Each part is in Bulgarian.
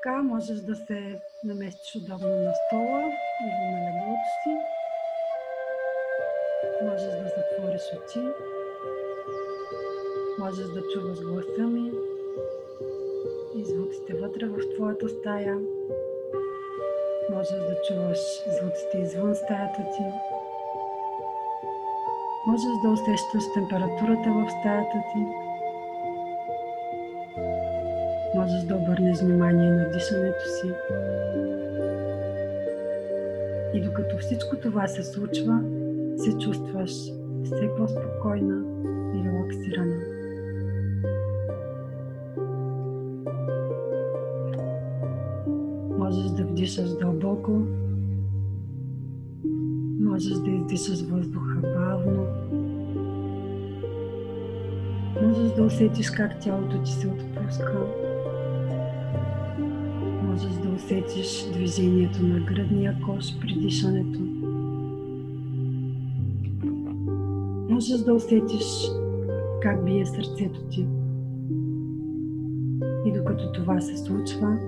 Така можеш да се наместиш удобно на стола или на леглото си. Можеш да затвориш очи. Можеш да чуваш гласа ми и звуците вътре в твоята стая. Можеш да чуваш звуците извън стаята ти. Можеш да усещаш температурата в стаята ти. Можеш да обърнеш внимание на дишането си. И докато всичко това се случва, се чувстваш все по-спокойна и релаксирана. Можеш да вдишаш дълбоко. Можеш да издишаш въздуха бавно. Можеш да усетиш как тялото ти се отпуска. Можеш да усетиш движението на гръдния кош при дишането. Можеш да усетиш как бие сърцето ти. И докато това се случва,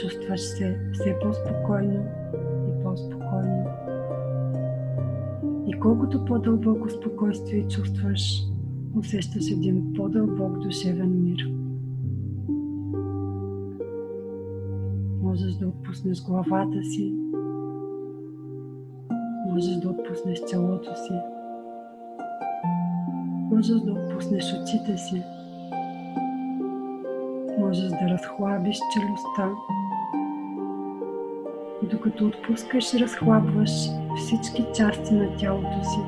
чувстваш се все по-спокойно и по-спокойно. И колкото по-дълбоко спокойствие чувстваш, усещаш един по-дълбок душевен мир. Можеш да отпуснеш главата си. Можеш да отпуснеш челото си. Можеш да отпуснеш очите си. Можеш да разхлабиш челюстта. И докато отпускаш и разхлабваш всички части на тялото си,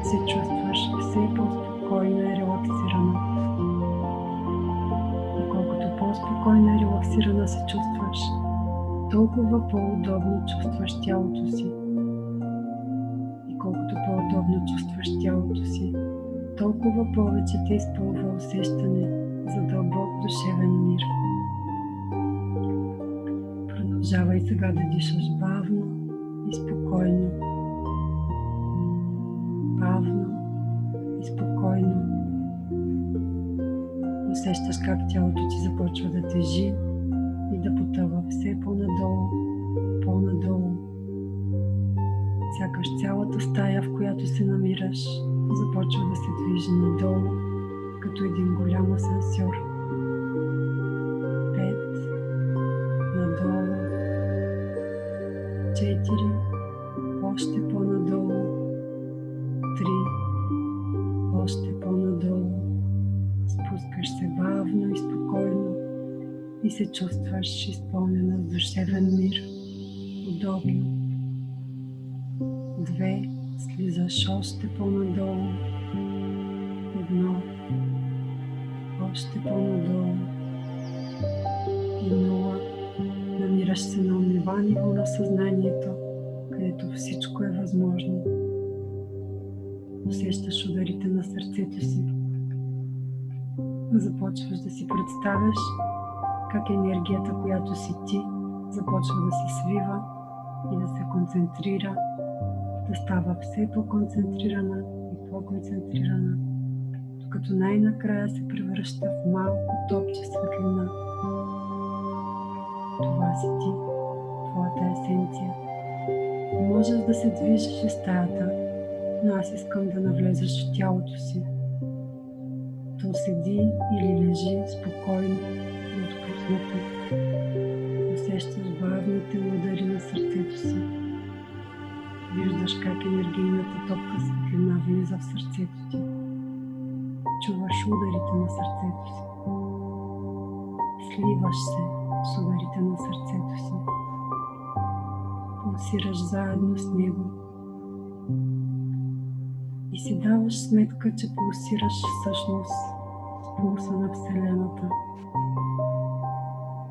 се чувстваш все по-спокойна и релаксирана. И колкото по-спокойна и релаксирана се чувстваш, толкова по-удобно чувстваш тялото си. И колкото по-удобно чувстваш тялото си, толкова повече те изпълва усещане за дълбок душевен мир. Продължавай сега да дишаш бавно и спокойно. Бавно и спокойно. Усещаш как тялото ти започва да тежи и да потъва все по-надолу, по-надолу. Сякаш цялата стая, в която се намираш, започва да се движи надолу, като един голям асансьор. 5, надолу, 4, още по-надолу, 3, още по-надолу. Спускаш се бавно и спокойно и се чувстваш изпълнена с душевен мир, удобно. 2, слизаш още по-надолу. 1, още по-надолу. И 0, намираш се на онова ниво на съзнанието, където всичко е възможно. Усещаш ударите на сърцето си. Започваш да си представяш как енергията, която си ти, започва да се свива и да се концентрира, да става все по-концентрирана и по-концентрирана, докато най-накрая се превръща в малко топче светлина. Това си ти, твоята есенция. Можеш да се движиш в стаята, но аз искам да навлезеш в тялото си. То седи или лежи спокойно и отпуснато. Усещаш бавните удари на сърцето си. Виждаш как енергийната топка светлина влиза в сърцето ти. Чуваш ударите на сърцето си. Сливаш се с ударите на сърцето си. Пулсираш заедно с него. И си даваш сметка, че пулсираш всъщност с пулса на Вселената.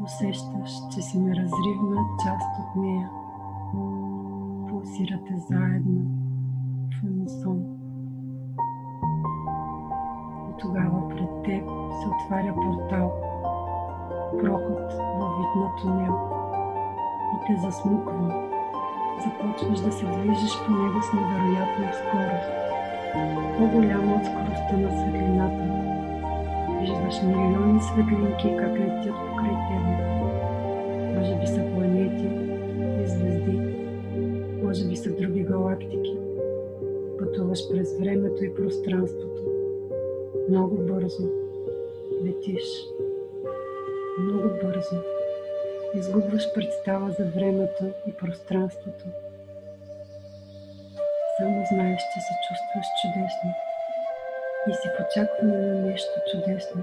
Усещаш, че си неразривна част от нея. Пулсирате заедно в унисон. И тогава пред теб се отваря портал, проход във вид на тунел и те засмуква. Започваш да се движиш по него с невероятна скорост, по-голяма от скоростта на светлината. Виждаш милиони светлинки как летят покрай тебе. Може би са планети и звезди, може би са други галактики. Пътуваш през времето и пространството. Много бързо летиш. Много бързо изгубваш представа за времето и пространството. Само знаеш, че се чувстваш чудесно и си в очакване на нещо чудесно,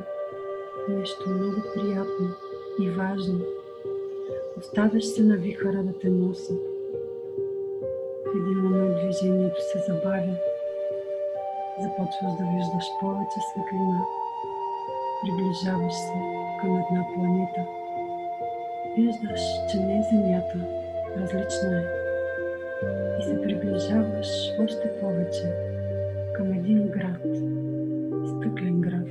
нещо много приятно и важно. Оставяш се на вихъра да те носи. В един момент движението се забавя. Започваш да виждаш повече светлина. Приближаваш се към една планета. Виждаш, че не е Земята, различна е. И се приближаваш още повече към един град, стъклен град,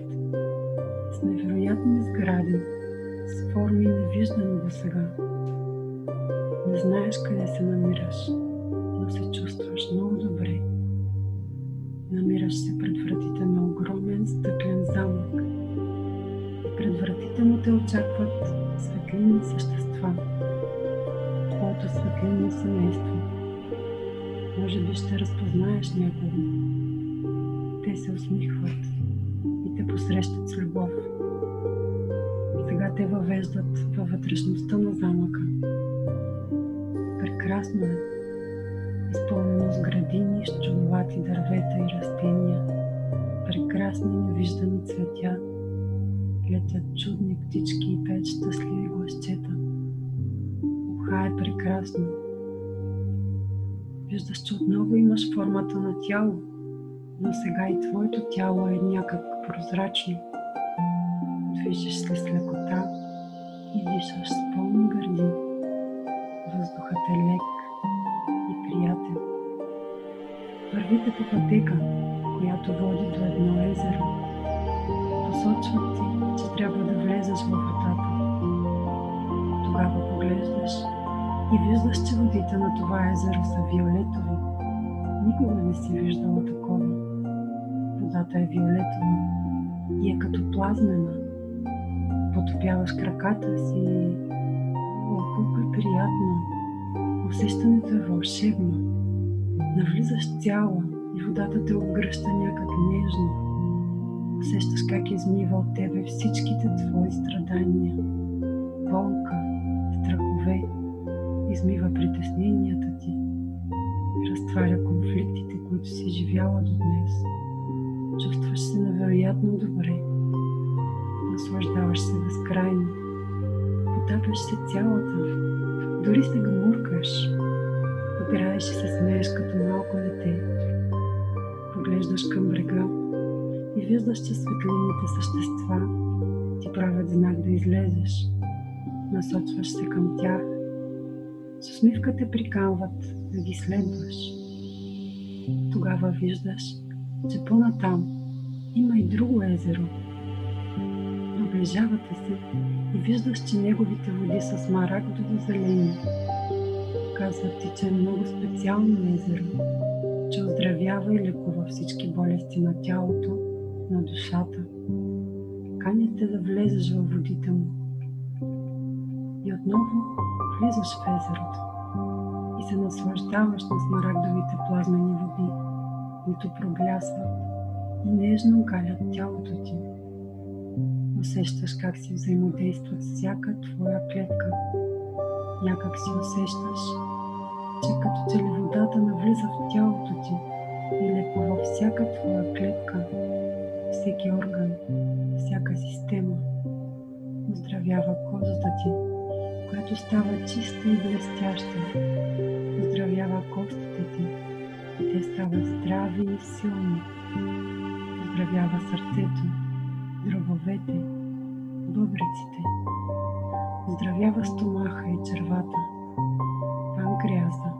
с невероятни сгради, с форми невиждани досега. Не знаеш къде се намираш, но се чувстваш много добре. Намираш се пред вратите на огромен стъклен замък. И пред вратите му те очакват светлинни същества, твоето светлинно семейство. Може би ще разпознаеш някого. Те се усмихват и те посрещат с любов. Сега те въвеждат във вътрешността на замъка. Прекрасно е, изпълнено с градини, с чудовати дървета и растения, прекрасни невиждани цветя, летят чудни птички и пеят щастливи гласчета. Уха е прекрасно. Виждаш, че отново имаш формата на тяло, но сега и твоето тяло е някак прозрачно. Движиш се с лекота и дишаш с пълни гърди. Въздухът е лек и приятен. Вървите по пътека, която води до едно езеро. Посочват ти, че трябва да влезеш във водата. Тогава поглеждаш и виждаш, че водите на това езеро са виолетови. Никога не си виждала такова. Водата е виолетова и е като плазмена. Потопяваш краката си и колко е приятно. Усещането е вълшебно. Навлизаш цяла и водата те обгръща някак нежно. Усещаш как измива от тебе всичките твои страдания, болка, страхове, измива притесненията ти, разтваря конфликтите, които си живяла до днес. Чувстваш се невероятно добре. Наслаждаваш се безкрайно. Потапяш се цялата. Дори се гмуркаш. Играеш и се смееш като малко дете. Поглеждаш към брега и виждаш, че светлинните същества ти правят знак да излезеш. Насочваш се към тях. С усмивка те приканват да ги следваш. Тогава виждаш, че по-натам има и друго езеро. Наближавате се и виждаш, че неговите води са смарагдово-зелени. Казват ти, че е много специално езеро, че оздравява и лекува всички болести на тялото, на душата. Канят те да влезеш във водите му. И отново влизаш в езерото и се наслаждаваш на смарагдовите плазмени води, които проблясват и нежно галят тялото ти. Усещаш как си взаимодействат с всяка твоя клетка. Някак си усещаш, че като че ли водата навлиза в тялото ти и лекува всяка твоя клетка, всеки орган, всяка система. Оздравява кожата ти, която става чиста и блестяща. Оздравява костите ти, и те стават здрави и силни. Оздравява сърцето, дробовете, бъбреците. Оздравява стомаха и червата, панкреаса,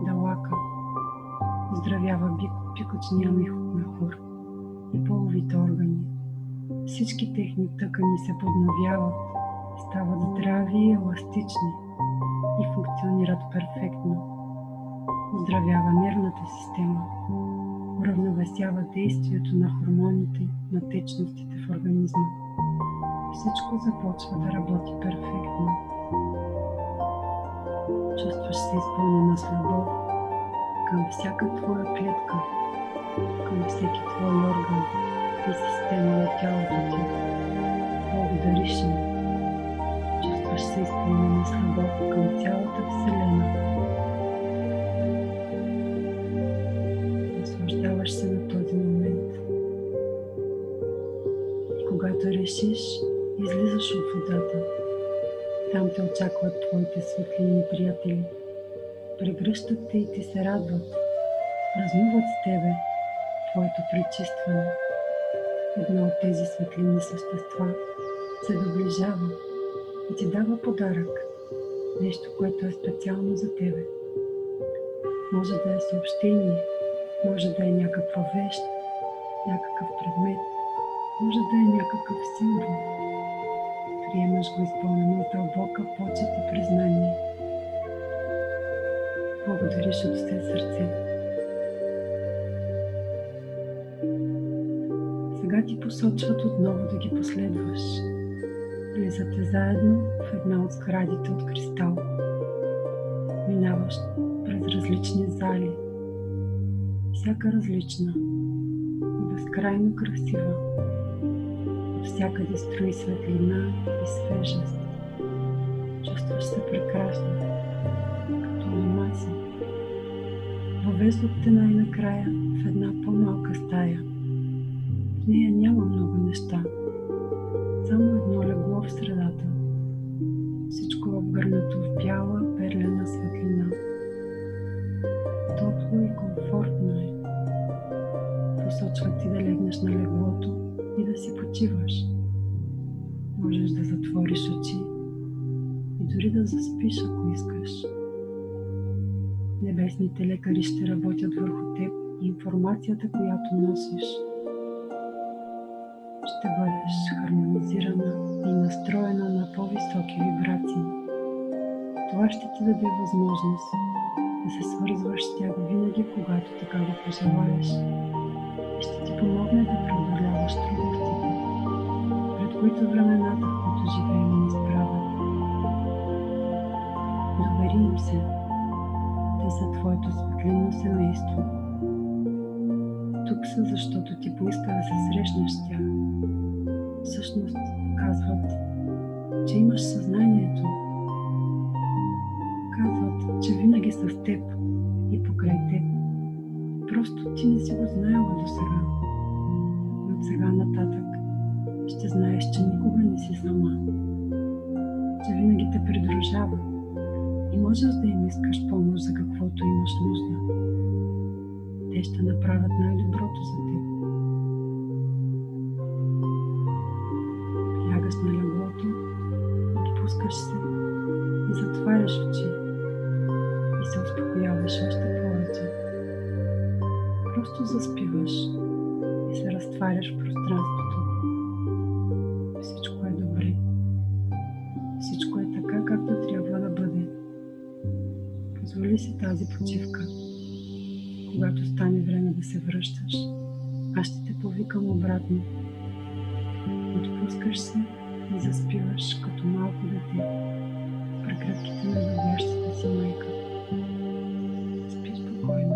далака. Оздравява пикочния мехур и половите органи. Всички техни тъкани се подновяват, стават здрави и еластични и функционират перфектно. Оздравява нервната система, уравновесява действието на хормоните, на течностите в организма. Всичко започва да работи перфектно. Чувстваш се изпълнена с любов към всяка твоя клетка, към всеки твой орган и система на тялото ти. Благодариш им. Чувстваш се изпълнена с любов към цялата Вселена. Наслаждаваш се на този момент. И когато решиш, излизаш от водата. Там те очакват твоите светлинни приятели. Прегръщат те и ти се радват. Празнуват с тебе твоето пречистване. Едно от тези светлинни същества се доближава и ти дава подарък. Нещо, което е специално за тебе. Може да е съобщение, може да е някаква вещ, някакъв предмет, може да е някакъв символ. Приемаш го изпълнено от дълбока почет и признание. Благодариш от все сърце. Сега ти посочват отново да ги последваш. Влизате заедно в една от сградите от кристал. Минаваш през различни зали. Всяка различна и безкрайно красива. От всякъде струи светлина и свежест. Чувстваш се прекрасно, като алмази. Въвеждат те най-накрая в една по-малка стая. В нея няма много неща. Само едно легло в средата. Всичко обгърнато в бяла перлена светлина. Топло и комфортно е. Посочват ти да легнеш на леглото и да си почиваш. Можеш да затвориш очи и дори да заспиш, ако искаш. Небесните лекари ще работят върху теб и информацията, която носиш, ще бъдеш хармонизирана и настроена на по-високи вибрации. Това ще ти даде възможност да се свързваш с тях винаги, когато така го пожелаеш, и ще ти помогне да преодоляваш трудностите, пред които времената, в които живеем, ни изправят. Довери им се. Те са твоето светлинно семейство. Тук са, защото ти поиска да се срещнеш с тях. Всъщност казват, че имаш съзнанието. Казват, че винаги са с теб и покрай теб. Просто ти не си го знаела до сега. И от сега нататък ще знаеш, че никога не си сама. Че винаги те придружава и можеш да им искаш помощ за каквото имаш нужда. Те ще направят най-доброто за теб. Лягаш на леглото, отпускаш се и затваряш очи и се успокояваш още повече. Просто заспиваш и се разтваряш в пространството. Всичко е добре. Всичко е така, както трябва да бъде. Позволи си тази почивка. Когато стане време да се връщаш, аз ще те повикам обратно. Отпускаш се и заспиваш като малко дете в прегръдките на любящата си майка. Спи спокойно.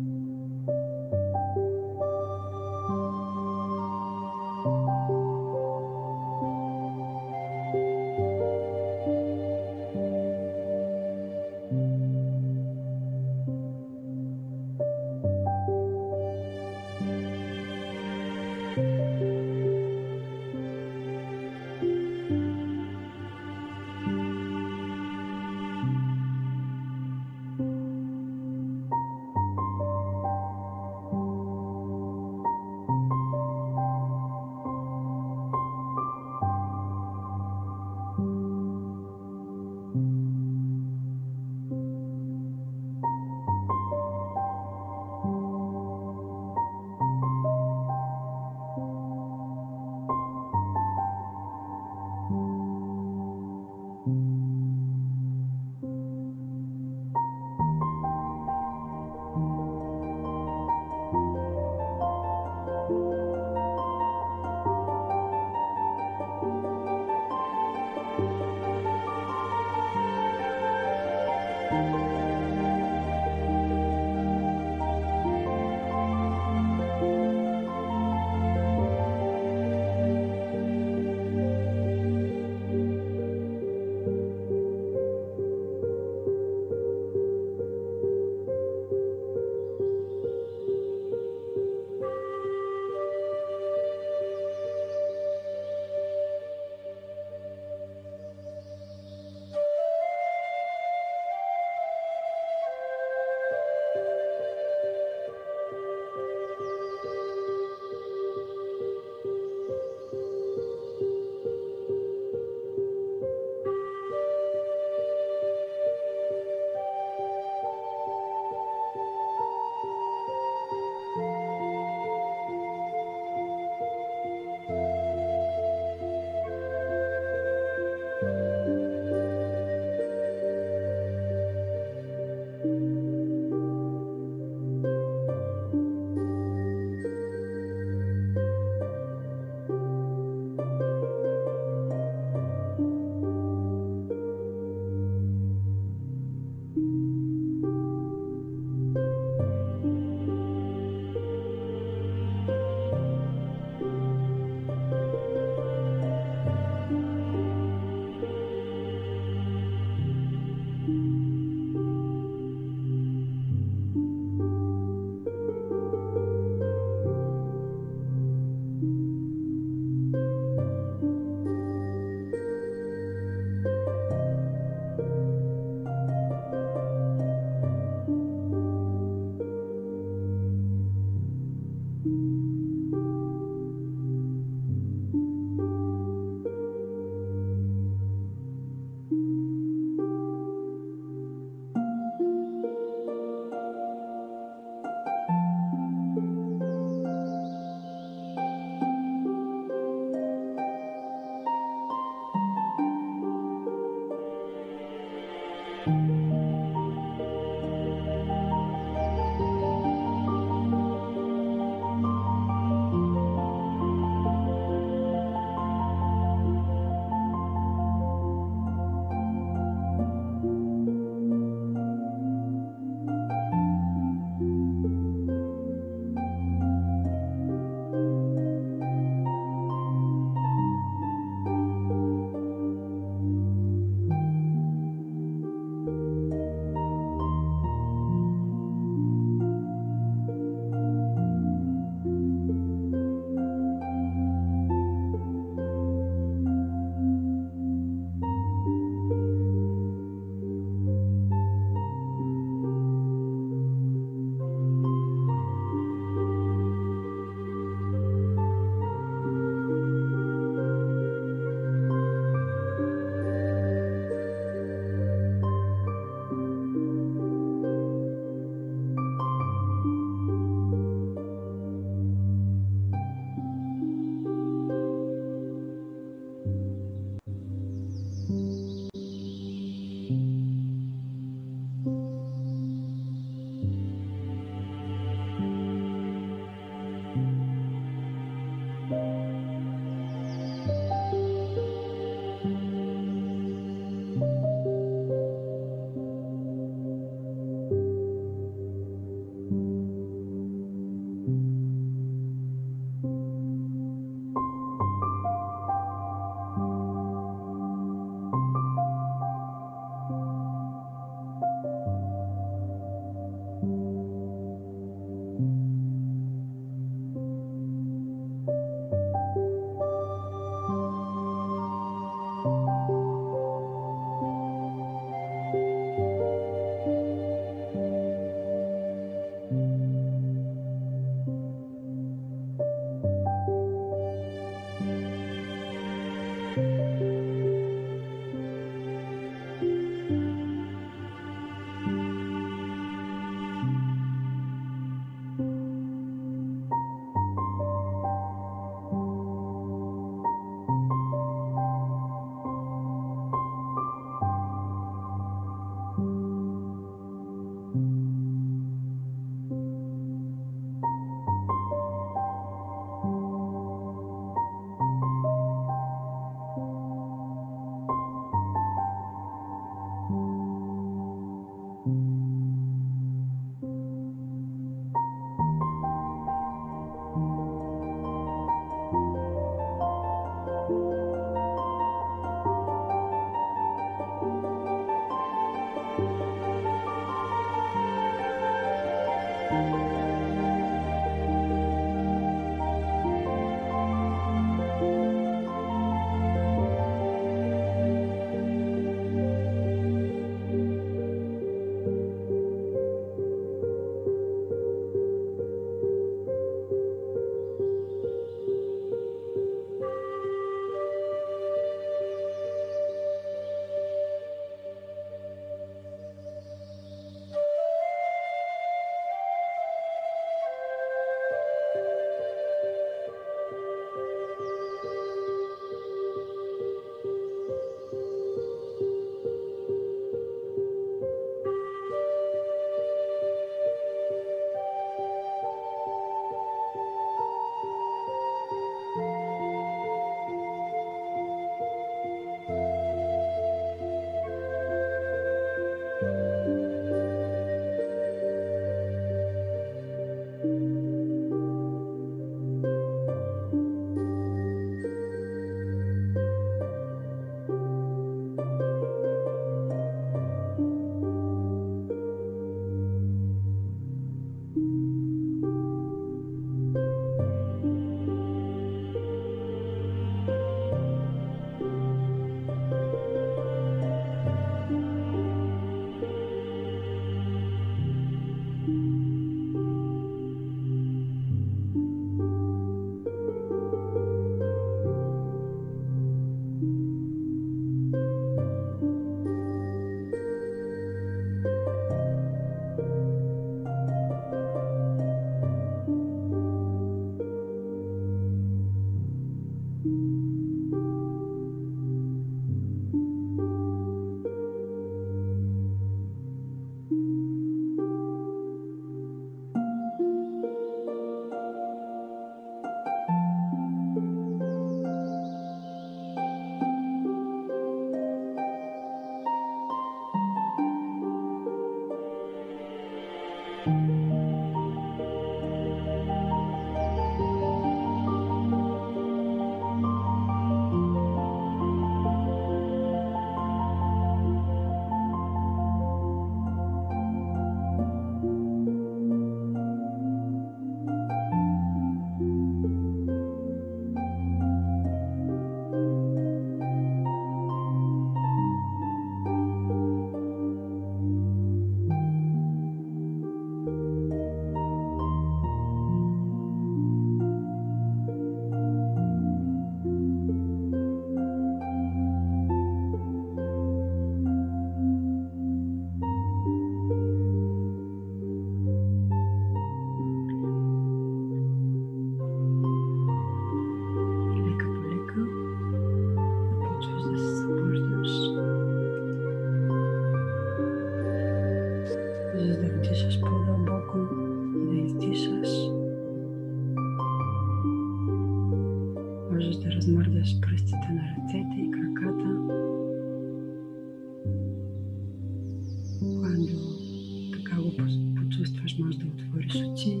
можеш да отвориш очи,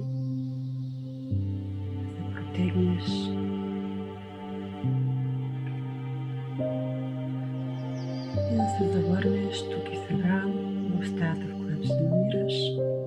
да се протегнеш и да се завърнеш тук и сега в стаята, в която се намираш.